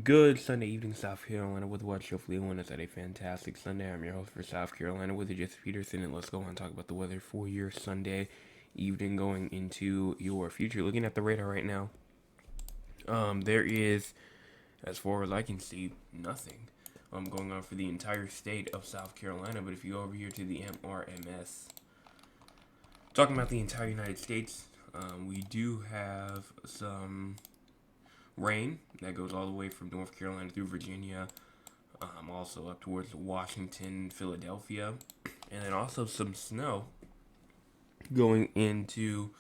Good Sunday evening, South Carolina with Watch. Hopefully, everyone has had a fantastic Sunday. I'm your host for South Carolina with Jesse Peterson, and let's go on and talk about the weather for your Sunday evening going into your future. Looking at the radar right now, there is, as far as I can see, nothing going on for the entire state of South Carolina. But if you go over here to the MRMS, talking about the entire United States, we do have some rain that goes all the way from North Carolina through Virginia, also up towards Washington, Philadelphia, and then also some snow going into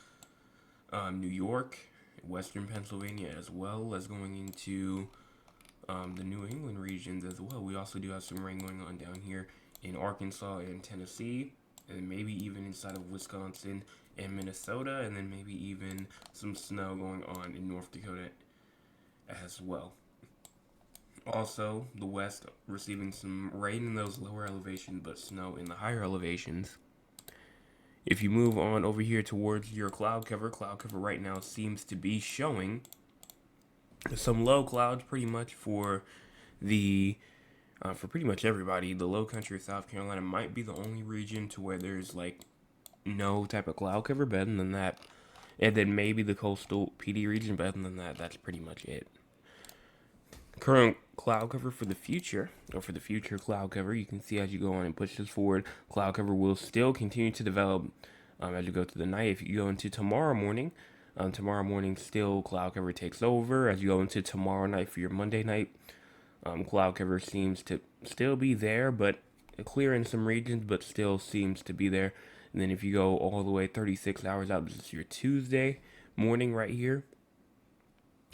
New York, Western Pennsylvania, as well as going into the New England regions as well. We also do have some rain going on down here in Arkansas and Tennessee, and maybe even inside of Wisconsin and Minnesota, and then maybe even some snow going on in North Dakota as well. Also, the west receiving some rain in those lower elevations, but snow in the higher elevations. If you move on over here towards your cloud cover right now seems to be showing some low clouds pretty much the for pretty much everybody. The low country of South Carolina might be the only region to where there's like no type of cloud cover. Better than that, and then maybe the coastal PD region. Better than that, that's pretty much it. Current cloud cover for the future, or for the future cloud cover, you can see as you go on and push this forward, cloud cover will still continue to develop as you go to the night. If you go into tomorrow morning, still cloud cover takes over. As you go into tomorrow night for your Monday night, cloud cover seems to still be there, but clear in some regions, but still seems to be there. And then if you go all the way 36 hours out, this is your Tuesday morning right here.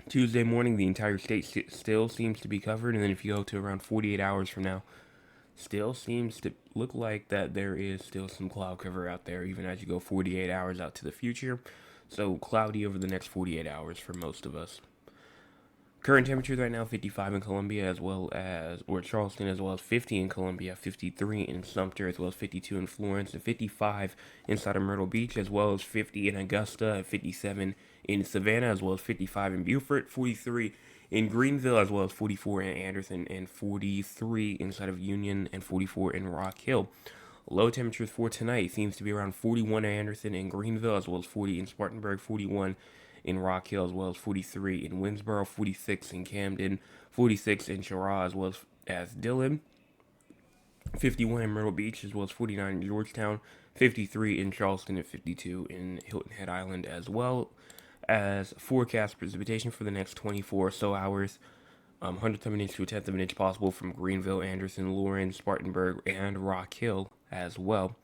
Tuesday morning, the entire state still seems to be covered, and then if you go to around 48 hours from now, still seems to look like that there is still some cloud cover out there, even as you go 48 hours out to the future. So cloudy over the next 48 hours for most of us. Current temperatures right now 55 in Columbia or Charleston, as well as 50 in Columbia, 53 in Sumter, as well as 52 in Florence, and 55 inside of Myrtle Beach, as well as 50 in Augusta, 57 in Savannah, as well as 55 in Beaufort, 43 in Greenville, as well as 44 in Anderson, and 43 inside of Union, and 44 in Rock Hill. Low temperatures for tonight seems to be around 41 in Anderson and Greenville, as well as 40 in Spartanburg, 41 in Rock Hill, as well as 43 in Winsboro, 46 in Camden, 46 in Cheraw, as well as Dillon, 51 in Myrtle Beach, as well as 49 in Georgetown, 53 in Charleston, and 52 in Hilton Head Island, as well as forecast precipitation for the next 24 or so hours. 100th of an inch to a 10th of an inch possible from Greenville, Anderson, Lawrence, Spartanburg, and Rock Hill as well,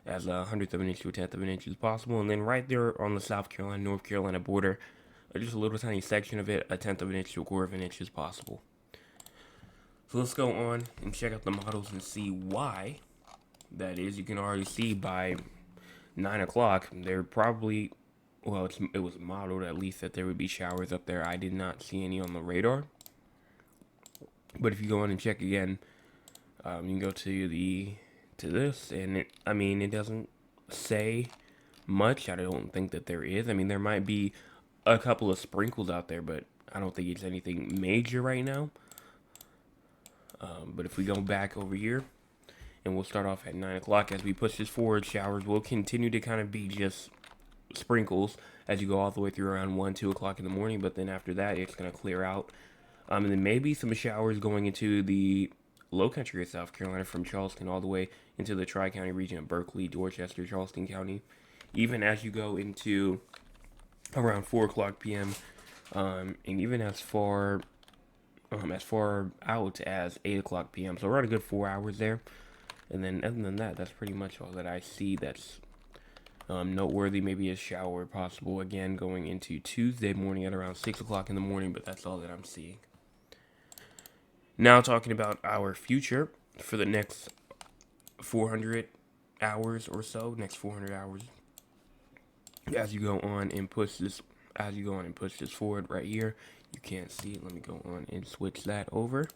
as 100th of an inch to a 10th of an inch is possible. And then right there on the South Carolina, North Carolina border, just a little tiny section of it, a 10th of an inch to a quarter of an inch is possible. So let's go on and check out the models and see why that is. You can already see by 9 o'clock, they're probably, well, it was modeled at least that there would be showers up there. I did not see any on the radar. But if you go on and check again, you can go to this, and it doesn't say much. I don't think that there is. I mean, there might be a couple of sprinkles out there, but I don't think it's anything major right now. But if we go back over here, and we'll start off at 9 o'clock, as we push this forward, showers will continue to kind of be just sprinkles as you go all the way through around 1, 2 o'clock in the morning, but then after that, it's going to clear out. And then maybe some showers going into the low country of South Carolina from Charleston all the way into the Tri-County region of Berkeley, Dorchester, Charleston County. Even as you go into around 4 o'clock p.m., and even as far out as 8 o'clock p.m. So around a good 4 hours there. And then other than that, that's pretty much all that I see that's noteworthy. Maybe a shower possible again going into Tuesday morning at around 6 o'clock in the morning, but that's all that I'm seeing. Now talking about our future for the next 400 hours or so, next 400 hours, as you go on and push this forward right here. You can't see it. Let me go on and switch that over.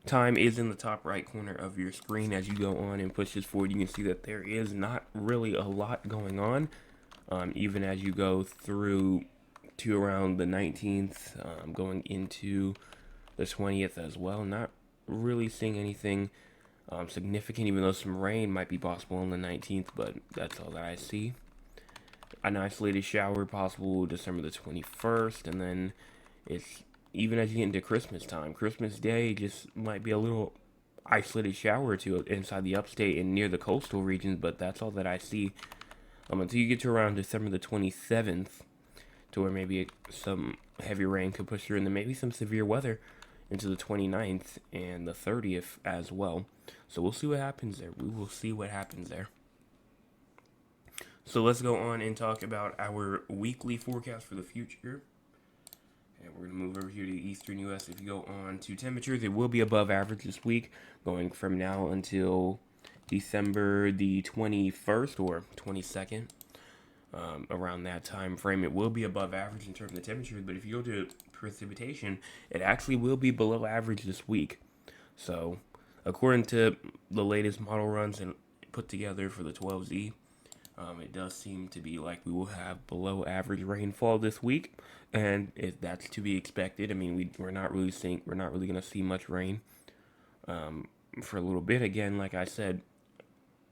Time is in the top right corner of your screen. As you go on and push this forward, you can see that there is not really a lot going on. Even as you go through to around the 19th, going into the 20th as well. Not really seeing anything significant, even though some rain might be possible on the 19th, but that's all that I see. An isolated shower possible December the 21st, and then it's even as you get into Christmas time. Christmas Day just might be a little isolated shower or two inside the upstate and near the coastal regions, but that's all that I see. Until you get to around December the 27th, to where maybe some heavy rain could push through, and then maybe some severe weather into the 29th and the 30th as well. So we'll see what happens there. We will see what happens there. So let's go on and talk about our weekly forecast for the future. And we're going to move over here to the eastern U.S. If you go on to temperatures, it will be above average this week, going from now until December the 21st or 22nd. Around that time frame, it will be above average in terms of the temperatures. But if you go to precipitation, it actually will be below average this week. So, according to the latest model runs and put together for the 12Z, it does seem to be like we will have below average rainfall this week, and that's to be expected. I mean, we're not really going to see much rain for a little bit. Again, like I said,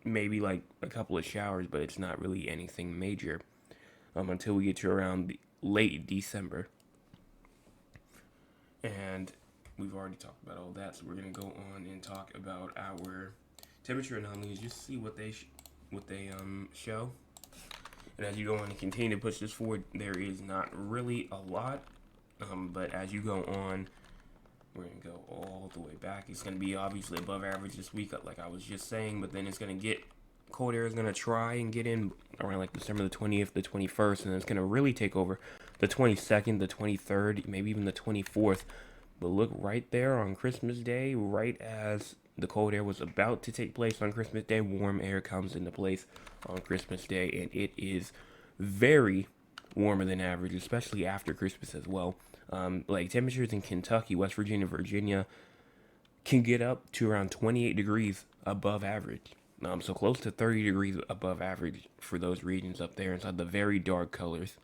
maybe like a couple of showers, but it's not really anything major until we get to around late December. And we've already talked about all that, so we're gonna go on and talk about our temperature anomalies, just see what they show. And as you go on and continue to push this forward, there is not really a lot, but as you go on, we're going to go all the way back. It's going to be obviously above average this week, like I was just saying, but then it's going to get, cold air is going to try and get in around like December the 20th, the 21st, and it's going to really take over the 22nd, the 23rd, maybe even the 24th. But look right there on Christmas Day, right as the cold air was about to take place on Christmas Day, warm air comes into place on Christmas Day, and it is very warmer than average, especially after Christmas as well. Like temperatures in Kentucky, West Virginia, Virginia can get up to around 28 degrees above average. So close to 30 degrees above average for those regions up there inside the very dark colors.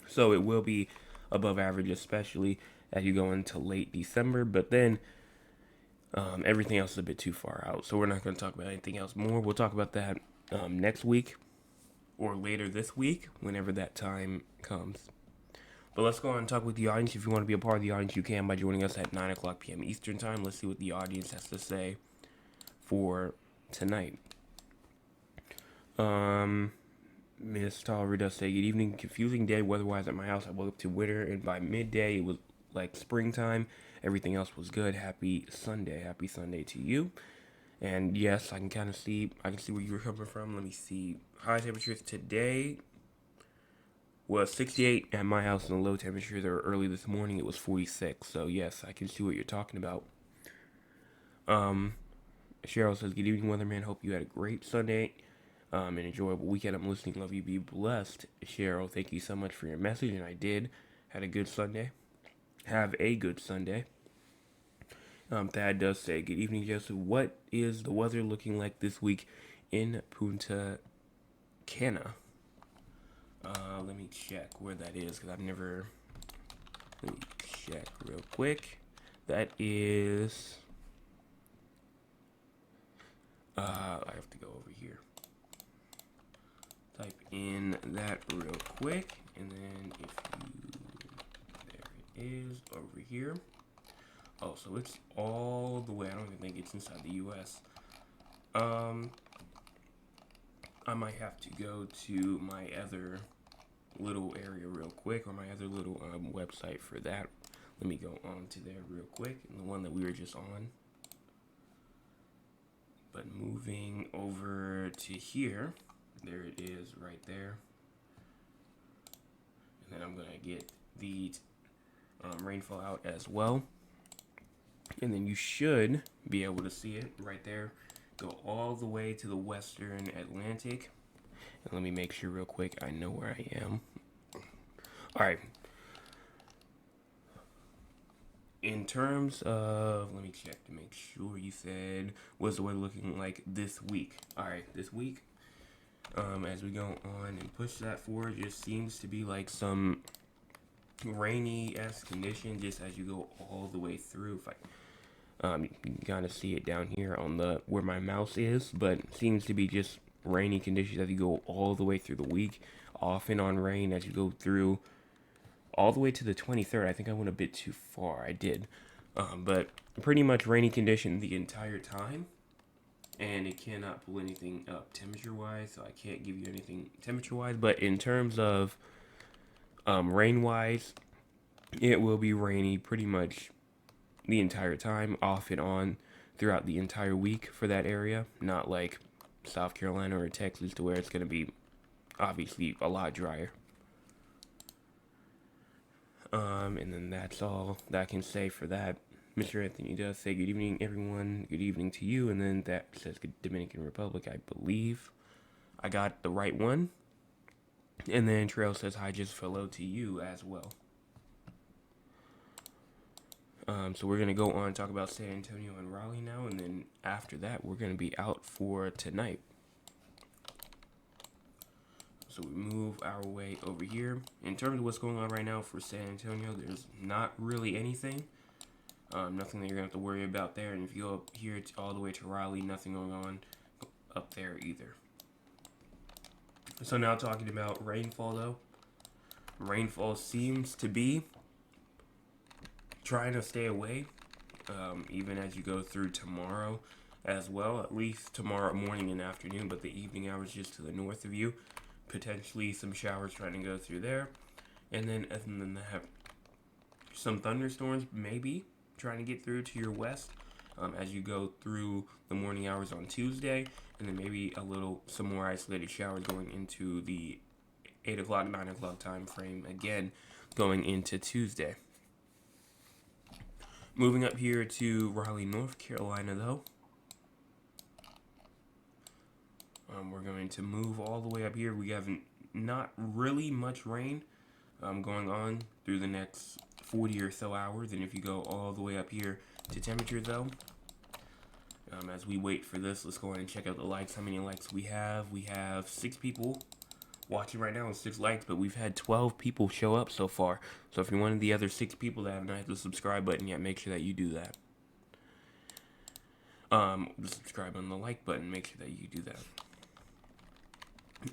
So it will be above average, especially as you go into late December. But then everything else is a bit too far out. So we're not going to talk about anything else more. We'll talk about that next week or later this week, whenever that time comes. But let's go on and talk with the audience. If you want to be a part of the audience, you can by joining us at 9 o'clock p.m. Eastern Time. Let's see what the audience has to say for tonight. Miss Tolliver does say, good evening. Confusing day weather-wise at my house. I woke up to winter, and by midday, it was like springtime. Everything else was good. Happy Sunday. Happy Sunday to you. And yes, I can see where you were coming from. Let me see. High temperatures today was 68 at my house, and the low temperatures are early this morning. It was 46. So yes, I can see what you're talking about. Cheryl says, good evening, weatherman. Hope you had a great Sunday and enjoyable weekend. I'm listening. Love you. Be blessed. Cheryl, thank you so much for your message, and I did. Had a good Sunday. Have a good Sunday. Thad does say, good evening, Joseph. What is the weather looking like this week in Punta Cana? Let me check where that is, because I've never... Let me check real quick. That is... I have to go over here. Type in that real quick, and then if you... There it is, over here. Oh, so it's all the way. I don't even think it's inside the U.S. I might have to go to my other little area real quick, or my other little website for that. Let me go on to there real quick, and the one that we were just on. But moving over to here, there it is right there. And then I'm going to get the rainfall out as well. And then you should be able to see it right there. Go all the way to the western Atlantic. And let me make sure real quick I know where I am. Alright. In terms of, let me check to make sure you said, what's the weather looking like this week? Alright, this week. As we go on and push that forward, just seems to be like some rainy-esque condition just as you go all the way through. If you can kind of see it down here on the where my mouse is, but it seems to be just rainy conditions as you go all the way through the week, off and on rain as you go through all the way to the 23rd. I think I went a bit too far. I did. But pretty much rainy condition the entire time. And it cannot pull anything up temperature-wise, so I can't give you anything temperature-wise. But in terms of rain-wise, it will be rainy pretty much the entire time, off and on, throughout the entire week for that area. Not like South Carolina or Texas to where it's going to be obviously a lot drier. And then that's all that I can say for that. Mr. Anthony does say good evening, everyone. Good evening to you. And then that says Dominican Republic, I believe. I got the right one. And then Trail says hi, just hello to you as well. So we're going to go on and talk about San Antonio and Raleigh now. And then after that, we're going to be out for tonight. So we move our way over here. In terms of what's going on right now for San Antonio, there's not really anything. Nothing that you're going to have to worry about there. And if you go up here all the way to Raleigh, nothing going on up there either. So now talking about rainfall, though. Rainfall seems to be trying to stay away, even as you go through tomorrow as well. At least tomorrow morning and afternoon, but the evening hours just to the north of you. Potentially some showers trying to go through there. And then have some thunderstorms maybe trying to get through to your west as you go through the morning hours on Tuesday, and then maybe some more isolated showers going into the 8 o'clock, 9 o'clock time frame again going into Tuesday. Moving up here to Raleigh, North Carolina, though. We're going to move all the way up here. We have not really much rain going on through the next 40 or so hours. And if you go all the way up here to temperature, though, as we wait for this, let's go ahead and check out the likes. How many likes we have? We have 6 people watching right now with 6 likes, but we've had 12 people show up so far. So if you're one of the other 6 people that haven't hit the subscribe button yet, make sure that you do that. The subscribe on the like button, make sure that you do that.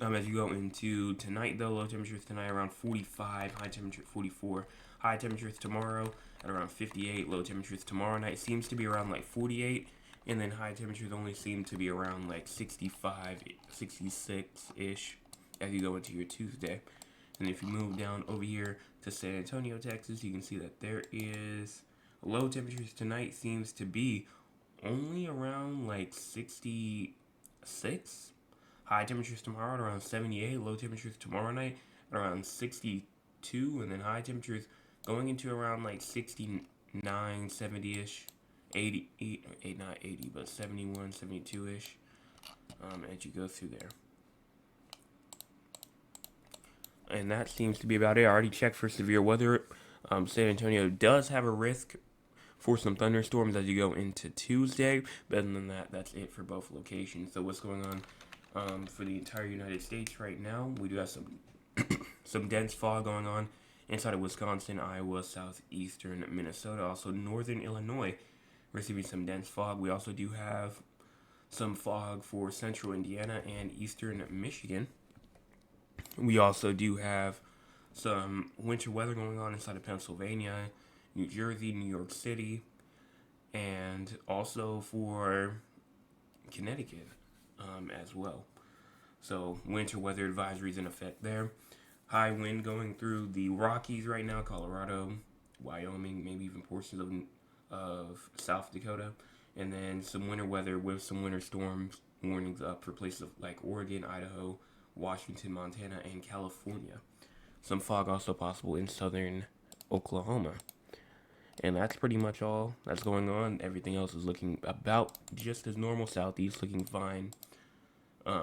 As you go into tonight, though, low temperatures tonight around 45, high temperature 44. High temperatures tomorrow at around 58. Low temperatures tomorrow night seems to be around like 48. And then high temperatures only seem to be around like 65, 66-ish as you go into your Tuesday. And if you move down over here to San Antonio, Texas, you can see that there is low temperatures tonight seems to be only around like 66. High temperatures tomorrow at around 78. Low temperatures tomorrow night at around 62. And then high temperatures going into around like 69, 70-ish. 80, not 80, but 71, 72-ish as you go through there. And that seems to be about it. I already checked for severe weather. San Antonio does have a risk for some thunderstorms as you go into Tuesday. But other than that, that's it for both locations. So what's going on for the entire United States right now? We do have some some dense fog going on inside of Wisconsin, Iowa, southeastern Minnesota, also northern Illinois, receiving some dense fog. We also do have some fog for central Indiana and eastern Michigan. We also do have some winter weather going on inside of Pennsylvania, New Jersey, New York City, and also for Connecticut as well. So winter weather advisories in effect there. High wind going through the Rockies right now, Colorado, Wyoming, maybe even portions of South Dakota. And then some winter weather with some winter storms warnings up for places like Oregon, Idaho, Washington, Montana, and California. Some fog also possible in southern Oklahoma. And that's pretty much all that's going on. Everything else is looking about just as normal. Southeast looking fine.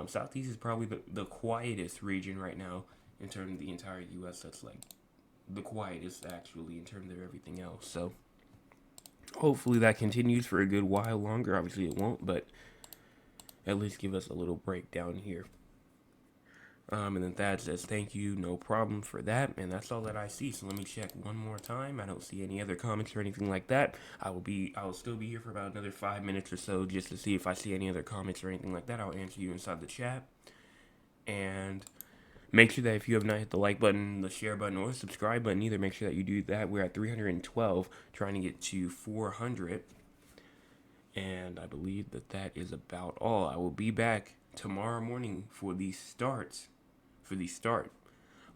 Southeast is probably the quietest region right now in terms of the entire U.S. That's like the quietest actually in terms of everything else. So hopefully that continues for a good while longer. Obviously it won't, but at least give us a little break down here. And then Thad says, thank you, no problem for that. And that's all that I see. So let me check one more time. I don't see any other comments or anything like that. I will still be here for about another 5 minutes or so just to see if I see any other comments or anything like that. I'll answer you inside the chat. And make sure that if you have not hit the like button, the share button, or the subscribe button either, make sure that you do that. We're at 312, trying to get to 400. And I believe that is about all. I will be back tomorrow morning for the start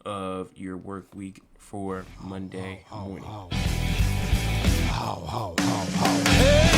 of your work week for Monday morning. Hey!